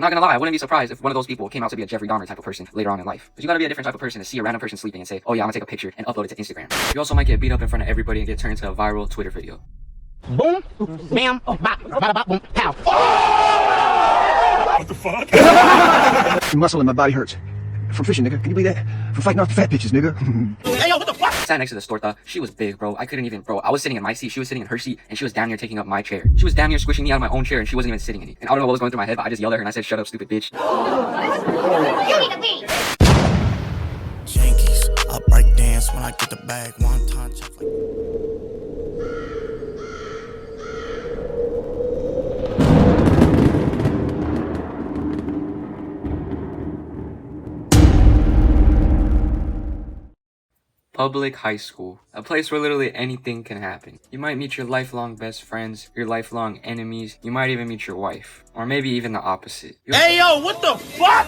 I'm not gonna lie, I wouldn't be surprised if one of those people came out to be a Jeffrey Dahmer type of person later on in life. Because you gotta be a different type of person to see a random person sleeping and say, oh yeah, I'm gonna take a picture and upload it to Instagram. You also might get beat up in front of everybody and get turned into a viral Twitter video. Boom, bam, bop, bada bop, boom, pow. What the fuck? Muscle in my body hurts. From fishing, nigga. Can you believe that? From fighting off the fat bitches, nigga. Hey, yo, what the fuck? Sat next to the Storta. She was big, bro. I couldn't even, bro. I was sitting in my seat. She was sitting in her seat, and she was damn near taking up my chair. She was damn near squishing me out of my own chair, and she wasn't even sitting in it. And I don't know what was going through my head, but I just yelled at her and I said, "Shut up, stupid bitch." You need to leave. Yankees, I break dance when I get the bag. One time, check like. Public high school. A place where literally anything can happen. You might meet your lifelong best friends, your lifelong enemies, you might even meet your wife. Or maybe even the opposite. Hey, yo, what the fuck?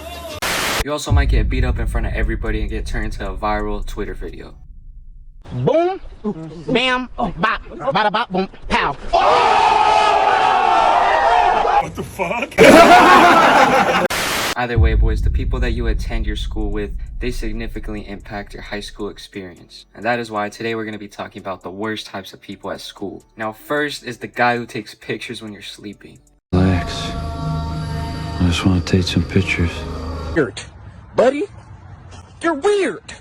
You also might get beat up in front of everybody and get turned into a viral Twitter video. Boom, bam, bop, bada bop, boom, pow. What the fuck? Either way, boys, the people that you attend your school with, they significantly impact your high school experience. And that is why today we're going to be talking about the worst types of people at school. Now, first is the guy who takes pictures when you're sleeping. Relax. I just want to take some pictures. Weird, buddy. You're weird.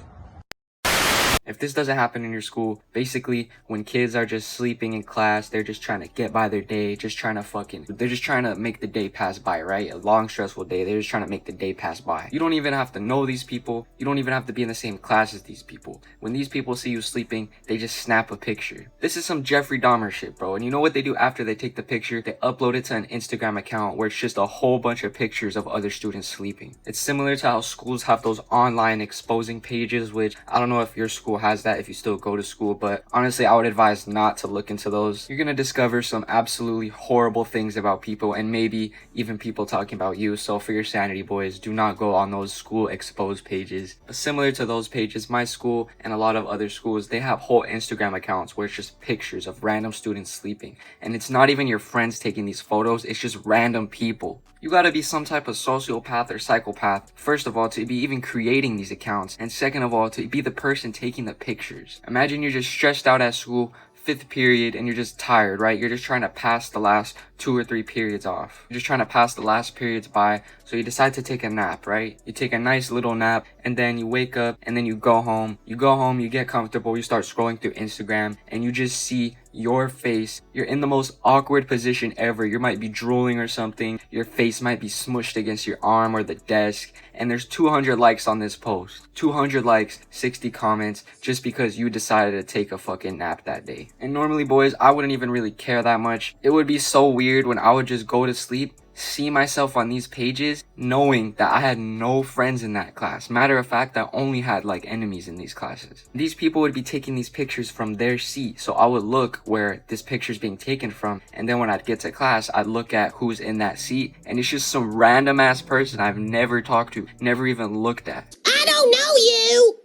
If this doesn't happen in your school, basically when kids are just sleeping in class, they're just trying to get by their day, they're just trying to make the day pass by, right? A long, stressful day, they're just trying to make the day pass by. You don't even have to know these people. You don't even have to be in the same class as these people. When these people see you sleeping, they just snap a picture. This is some Jeffrey Dahmer shit, bro. And you know what they do after they take the picture? They upload it to an Instagram account where it's just a whole bunch of pictures of other students sleeping. It's similar to how schools have those online exposing pages, which I don't know if your school has that if you still go to school, but honestly I would advise not to look into those. You're gonna discover some absolutely horrible things about people and maybe even people talking about you. So for your sanity, boys, do not go on those school exposed pages. But similar to those pages, my school and a lot of other schools, they have whole Instagram accounts where it's just pictures of random students sleeping, and it's not even your friends taking these photos, it's just random people. You gotta be some type of sociopath or psychopath, first of all, to be even creating these accounts, and second of all, to be the person taking the pictures. Imagine you're just stressed out at school, 5th period, and you're just tired, right? You're just trying to pass the last 2 or 3 periods off. You're just trying to pass the last periods by, so you decide to take a nap, right? You take a nice little nap, and then you wake up, and then you go home. You go home, you get comfortable, you start scrolling through Instagram, and you just see your face. You're in the most awkward position ever. You might be drooling or something. Your face might be smushed against your arm or the desk, and there's 200 likes on this post. 200 likes, 60 comments, just because you decided to take a fucking nap that day. And normally, boys, I wouldn't even really care that much. It would be so weird when I would just go to sleep, see myself on these pages, knowing that I had no friends in that class. Matter of fact, I only had like enemies in these classes. These people would be taking these pictures from their seat, so I would look where this picture's being taken from, and then when I'd get to class, I'd look at who's in that seat, and it's just some random ass person I've never talked to, never even looked at. I don't know you.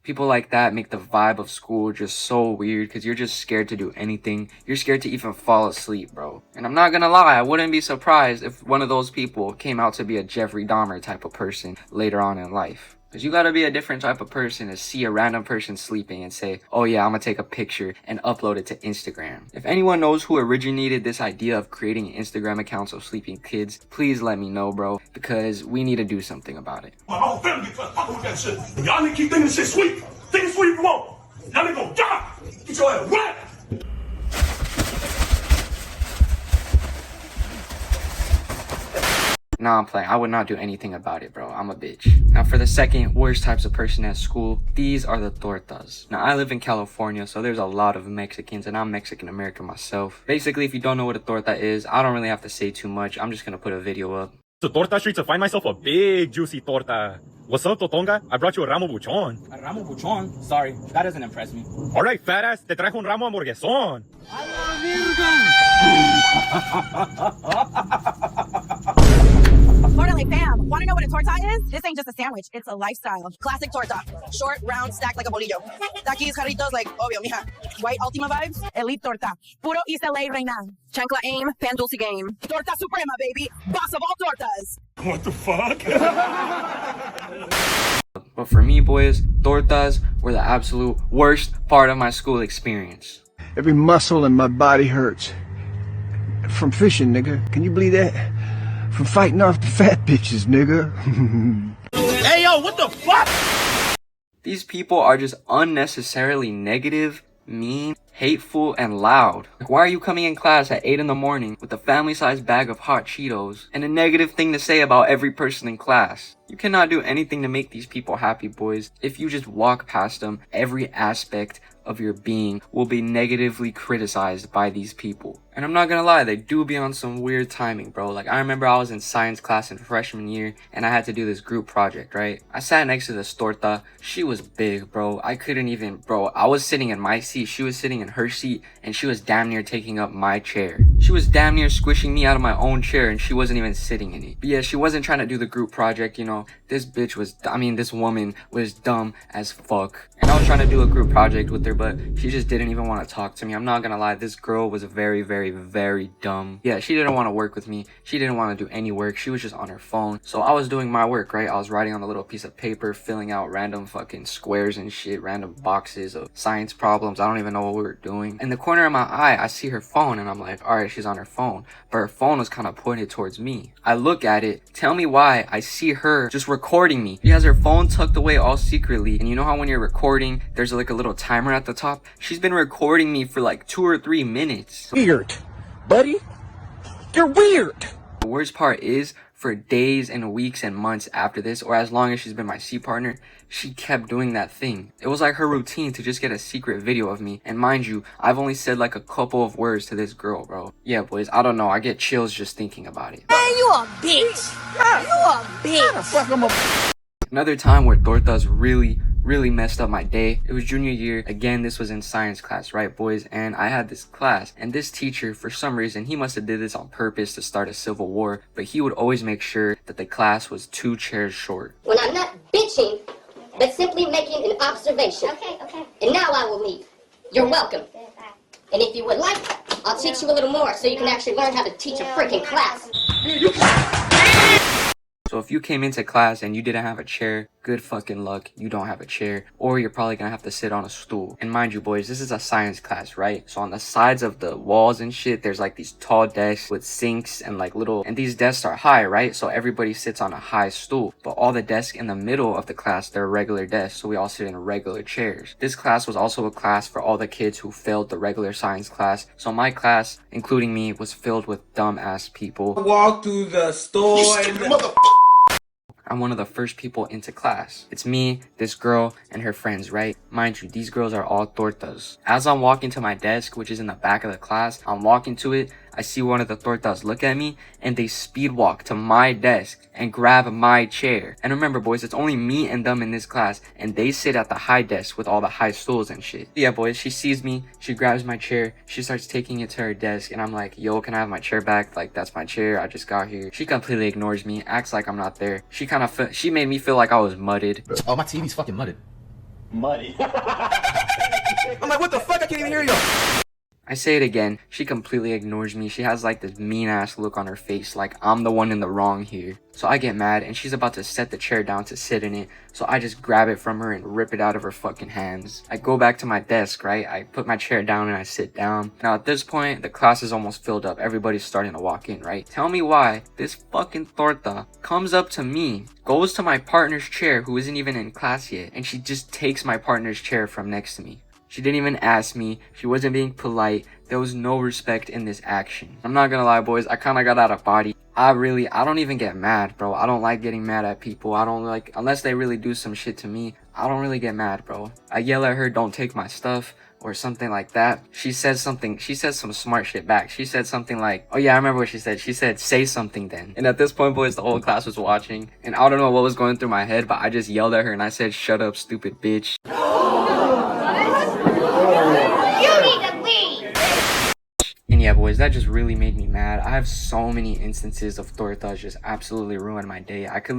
People like that make the vibe of school just so weird because you're just scared to do anything. You're scared to even fall asleep, bro. And I'm not gonna lie, I wouldn't be surprised if one of those people came out to be a Jeffrey Dahmer type of person later on in life. Because you gotta be a different type of person to see a random person sleeping and say, oh yeah, I'm gonna take a picture and upload it to Instagram. If anyone knows who originated this idea of creating Instagram accounts of sleeping kids, please let me know, bro, because we need to do something about it. My whole family gets fucked with that shit. And y'all niggas keep thinking this shit sweet. Think it's sweet if you want. Y'all niggas gonna die. Get your ass wet. Nah, I'm playing. I would not do anything about it, bro. I'm a bitch. Now, for the second worst types of person at school, these are the tortas. Now, I live in California, so there's a lot of Mexicans, and I'm Mexican-American myself. Basically, if you don't know what a torta is, I don't really have to say too much. I'm just gonna put a video up. To Torta Street to find myself a big, juicy torta. What's up, Totonga? I brought you a ramo buchon. A ramo buchon? Sorry, that doesn't impress me. All right, fat ass, te trajo un ramo hamburguesón. Totally, fam. Want to know what a torta torta is? This ain't just a sandwich, it's a lifestyle. Classic torta. Short, round, stacked like a bolillo. Taquis, jarritos, like, obvio, mija. White Ultima vibes, elite torta. Puro East LA reina. Chancla aim, pan dulce game. Torta suprema, baby. Boss of all tortas. What the fuck? But for me, boys, tortas were the absolute worst part of my school experience. Every muscle in my body hurts. From fishing, nigga. Can you believe that? From fighting off the fat bitches, nigga. Hey, yo, what the fuck? These people are just unnecessarily negative, mean, hateful, and loud. Like, why are you coming in class at 8 in the morning with a family-sized bag of hot Cheetos and a negative thing to say about every person in class? You cannot do anything to make these people happy, boys. If you just walk past them, every aspect of your being will be negatively criticized by these people. And I'm not gonna lie, they do be on some weird timing, bro. Like, I remember I was in science class in freshman year and I had to do this group project, right? I sat next to this torta. She was big, bro. I couldn't even, bro. I was sitting in my seat, she was sitting in her seat, and she was damn near taking up my chair. She was damn near squishing me out of my own chair and she wasn't even sitting in it. But yeah, she wasn't trying to do the group project, you know. This woman was dumb as fuck. And I was trying to do a group project with her, but she just didn't even want to talk to me. I'm not gonna lie, this girl was very, very, very dumb. Yeah, she didn't want to work with me. She didn't want to do any work. She was just on her phone. So I was doing my work, right? I was writing on a little piece of paper, filling out random fucking squares and shit, random boxes of science problems. I don't even know what we were doing. In the corner of my eye, I see her phone and I'm like, alright, she's on her phone. But her phone was kind of pointed towards me. I look at it. Tell me why I see her just recording me. She has her phone tucked away all secretly. And you know how when you're recording, there's like a little timer at the top? She's been recording me for like 2 or 3 minutes. Weird, buddy. You're weird. The worst part is, for days and weeks and months after this, or as long as she's been my C partner, she kept doing that thing. It was like her routine to just get a secret video of me. And mind you, I've only said like a couple of words to this girl, bro. Yeah, boys, I don't know. I get chills just thinking about it. Man, you a bitch. You a bitch. Another time where tortas really messed up my day. It was junior year. Again, this was in science class, right, boys? And I had this class, and this teacher, for some reason, he must have did this on purpose to start a civil war, but he would always make sure that the class was 2 chairs short. When I'm not bitching, but simply making an observation. Okay. And now I will leave. You're welcome. And if you would like, I'll teach you a little more so you can actually learn how to teach a freaking class. So if you came into class and you didn't have a chair, good fucking luck, you don't have a chair, or you're probably gonna have to sit on a stool. And mind you, boys, this is a science class, right? So on the sides of the walls and shit, there's like these tall desks with sinks and like and these desks are high, right? So everybody sits on a high stool, but all the desks in the middle of the class, they're regular desks, so we all sit in regular chairs. This class was also a class for all the kids who failed the regular science class, so my class, including me, was filled with dumbass people. Walk through the store I'm one of the first people into class. It's me, this girl, and her friends, right? Mind you, these girls are all tortas. As I'm walking to my desk, which is in the back of the class, I'm walking to it, I see one of the tortas look at me, and they speed walk to my desk and grab my chair. And remember, boys, it's only me and them in this class, and they sit at the high desk with all the high stools and shit. Yeah, boys, she sees me, she grabs my chair, she starts taking it to her desk, and I'm like, yo, can I have my chair back? Like, that's my chair, I just got here. She completely ignores me, acts like I'm not there. She made me feel like I was mudded. Oh, my TV's fucking mudded. Muddy. I'm like, what the fuck? I can't even hear you. I say it again, she completely ignores me. She has like this mean ass look on her face, like I'm the one in the wrong here. So I get mad and she's about to set the chair down to sit in it. So I just grab it from her and rip it out of her fucking hands. I go back to my desk, right? I put my chair down and I sit down. Now at this point, the class is almost filled up. Everybody's starting to walk in, right? Tell me why this fucking torta comes up to me, goes to my partner's chair who isn't even in class yet, and she just takes my partner's chair from next to me. She didn't even ask me. She wasn't being polite. There was no respect in this action. I'm not gonna lie, boys. I kinda got out of body. I don't even get mad, bro. I don't like getting mad at people. I don't like, unless they really do some shit to me, I don't really get mad, bro. I yell at her, don't take my stuff, or something like that. She says some smart shit back. She said something like, oh yeah, I remember what she said. She said, say something then. And at this point, boys, the whole class was watching. And I don't know what was going through my head, but I just yelled at her and I said, shut up, stupid bitch. You need to leave. And yeah, boys, boys, that just really made me mad. I have so many instances of tortas just absolutely ruin my day. I could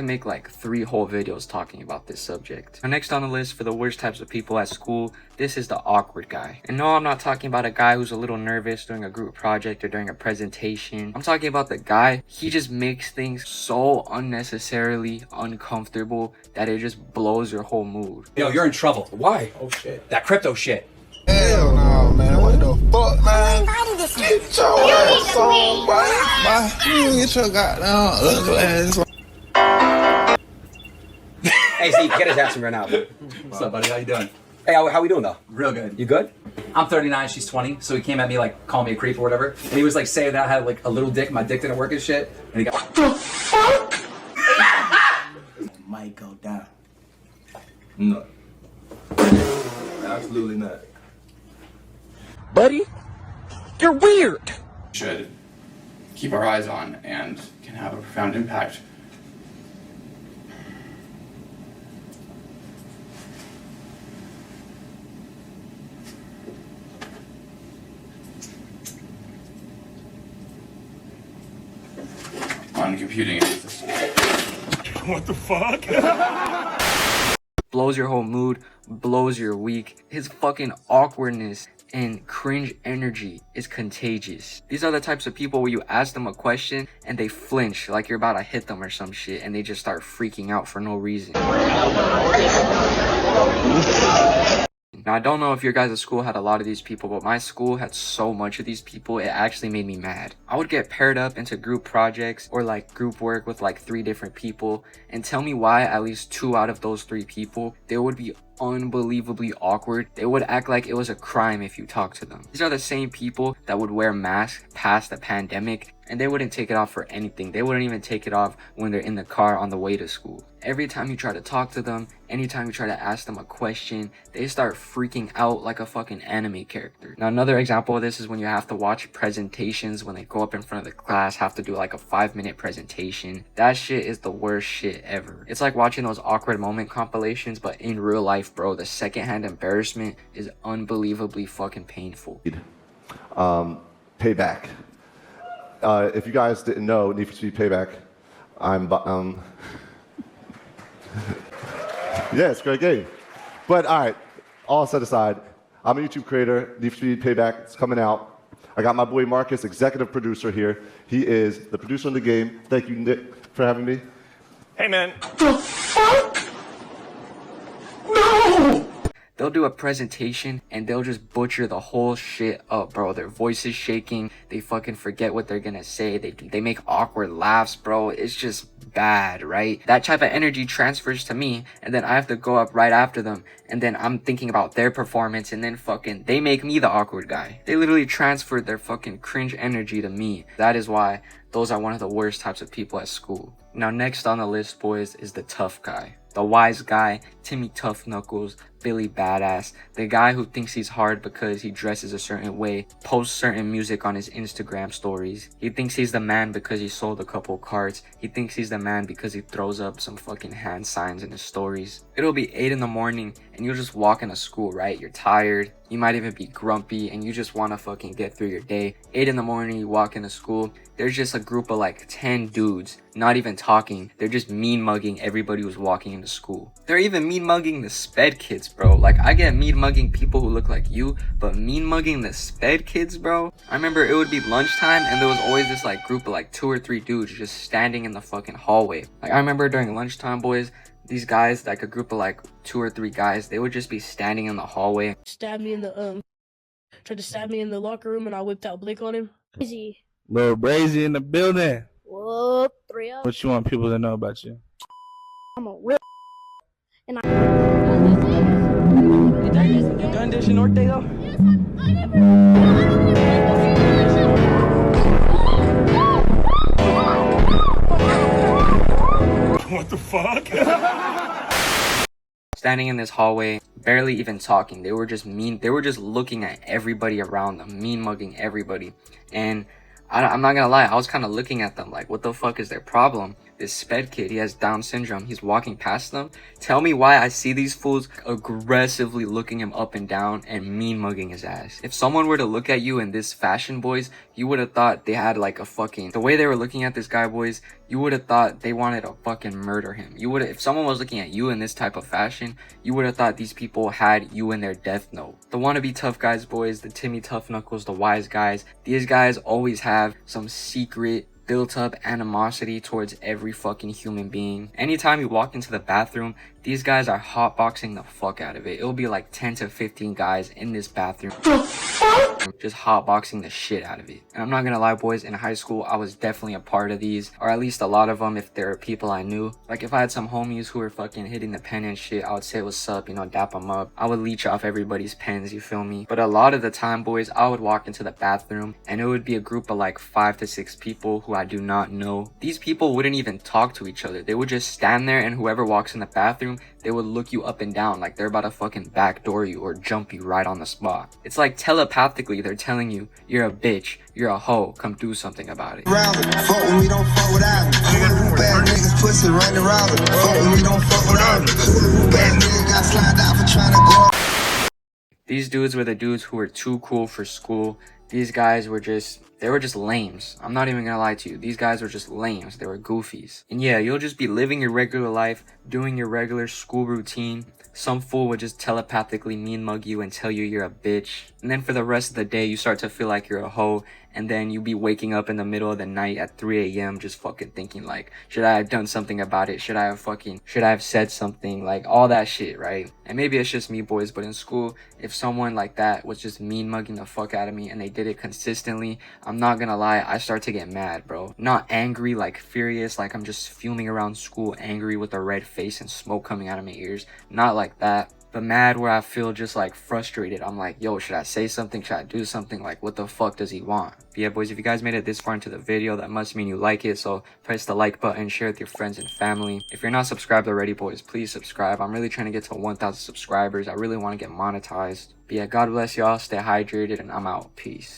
make like 3 whole videos talking about this subject. Now, next on the list for the worst types of people at school, this is the awkward guy. And no, I'm not talking about a guy who's a little nervous during a group project or during a presentation. I'm talking about the guy, he just makes things so unnecessarily uncomfortable that it just blows your whole mood. Yo, you're in trouble. Why? Oh shit. That crypto shit. Hell no, man. What the fuck, man? Get your ass on, boy. You get your goddamn ugly ass. Hey, Steve, get his ass from right now. What's up, buddy? How you doing? Hey, how we doing though? Real good. You good? I'm 39, she's 20, so he came at me like, calling me a creep or whatever, and he was like saying that I had like a little dick, my dick didn't work and shit, and he got, what the fuck? Might go down. No. Absolutely not. Buddy, you're weird. Should keep our eyes on and can have a profound impact. On computing systems. What the fuck? Blows your whole mood, blows your week. His fucking awkwardness and cringe energy is contagious. These are the types of people where you ask them a question and they flinch like you're about to hit them or some shit, and they just start freaking out for no reason. Now, I don't know if your guys' school had a lot of these people, but my school had so much of these people, it actually made me mad. I would get paired up into group projects or like group work with like 3 different people, and tell me why at least 2 out of those 3 people, they would be unbelievably awkward. They would act like it was a crime if you talk to them. These are the same people that would wear masks past the pandemic, and they wouldn't take it off for anything. They wouldn't even take it off when they're in the car on the way to school. Every time you try to talk to them, anytime you try to ask them a question, they start freaking out like a fucking anime character. Now, another example of this is when you have to watch presentations, when they go up in front of the class, have to do like a 5-minute presentation. That shit is the worst shit ever. It's like watching those awkward moment compilations, but in real life, bro. The secondhand embarrassment is unbelievably fucking painful. Payback. If you guys didn't know, Need for Speed Payback, yeah, it's a great game. But all right, all set aside, I'm a YouTube creator. Need for Speed Payback, it's coming out. I got my boy Marcus, executive producer here. He is the producer of the game. Thank you, Nick, for having me. Hey, man. The fuck? No! They'll do a presentation and they'll just butcher the whole shit up, bro. Their voice is shaking. They fucking forget what they're gonna say. They make awkward laughs, bro. It's just bad, right? That type of energy transfers to me, and then I have to go up right after them, and then I'm thinking about their performance, and then fucking they make me the awkward guy. They literally transferred their fucking cringe energy to me. That is why those are one of the worst types of people at school. Now, next on the list, boys, is the tough guy. The wise guy, Timmy Tough Knuckles, Billy Badass, the guy who thinks he's hard because he dresses a certain way, posts certain music on his Instagram stories. He thinks he's the man because he sold a couple cards. He thinks he's the man because he throws up some fucking hand signs in his stories. It'll be 8 in the morning and you'll just walk into school, right? You're tired. You might even be grumpy and you just want to fucking get through your day. 8 in the morning, you walk into school. There's just a group of like 10 dudes, not even talking. They're just mean mugging everybody who's walking into school. They're even mean mugging the sped kids, bro. Like, I get mean mugging people who look like you, but mean mugging the sped kids, bro. I remember it would be lunchtime and there was always this like group of like 2 or 3 dudes just standing in the fucking hallway. Like, I remember during lunchtime, boys, these guys, like a group of like 2 or 3 guys, they would just be standing in the hallway. Stabbed me in the tried to stab me in the locker room, and I whipped out Blick on him. Easy. Lil Brazy in the building. Whoop, 3-0. What you want people to know about you? I'm a real and I. You done dishing Ortega? What the fuck? Standing in this hallway, barely even talking. They were just mean. They were just looking at everybody around them, mean mugging everybody. And I'm not gonna lie, I was kind of looking at them like, what the fuck is their problem? This sped kid, he has Down syndrome, he's walking past them. Tell me why I see these fools aggressively looking him up and down and mean mugging his ass. If someone were to look at you in this fashion, boys, you would have thought they had like a fucking, the way they were looking at this guy, boys, you would have thought they wanted to fucking murder him. You would have, if someone was looking at you in this type of fashion, you would have thought these people had you in their death note. The wannabe tough guys, boys, the Timmy Tough Knuckles, the wise guys, these guys always have some secret built up animosity towards every fucking human being. Anytime you walk into the bathroom, these guys are hotboxing the fuck out of it. It'll be like 10 to 15 guys in this bathroom just hotboxing the shit out of it. And I'm not gonna lie, boys, in high school I was definitely a part of these, or at least a lot of them if there are people I knew. Like if I had some homies who were fucking hitting the pen and shit, I would say what's up, you know, dap them up. I would leech off everybody's pens, you feel me? But a lot of the time, boys, I would walk into the bathroom and it would be a group of like 5 to 6 people who I do not know. These people wouldn't even talk to each other. They would just stand there, and whoever walks in the bathroom, they would look you up and down like they're about to fucking backdoor you or jump you right on the spot. It's like telepathically they're telling you, you're a bitch, you're a hoe, come do something about it. Fuck with me, don't fuck without me. Bad niggas pussy running around. Fuck with me, don't fuck without me. Bad niggas got slide out for trying to go. These dudes were the dudes who were too cool for school. These guys were just, they were just lames. I'm not even gonna lie to you. These guys were just lames. They were goofies. And yeah, you'll just be living your regular life, doing your regular school routine. Some fool would just telepathically mean mug you and tell you you're a bitch. And then for the rest of the day, you start to feel like you're a hoe. And then you be waking up in the middle of the night at 3 a.m. just fucking thinking like, should I have done something about it? Should I have said something? Like all that shit, right? And maybe it's just me, boys, but in school, if someone like that was just mean mugging the fuck out of me and they did it consistently, I'm not gonna lie, I start to get mad, bro. Not angry, like furious, like I'm just fuming around school, angry with a red face and smoke coming out of my ears. Not like that. But mad where I feel just like frustrated. I'm like, yo, should I say something? Should I do something? Like, what the fuck does he want? But yeah, boys, if you guys made it this far into the video, that must mean you like it. So press the like button, share with your friends and family. If you're not subscribed already, boys, please subscribe. I'm really trying to get to 1,000 subscribers. I really want to get monetized. But yeah, God bless y'all. Stay hydrated, and I'm out. Peace.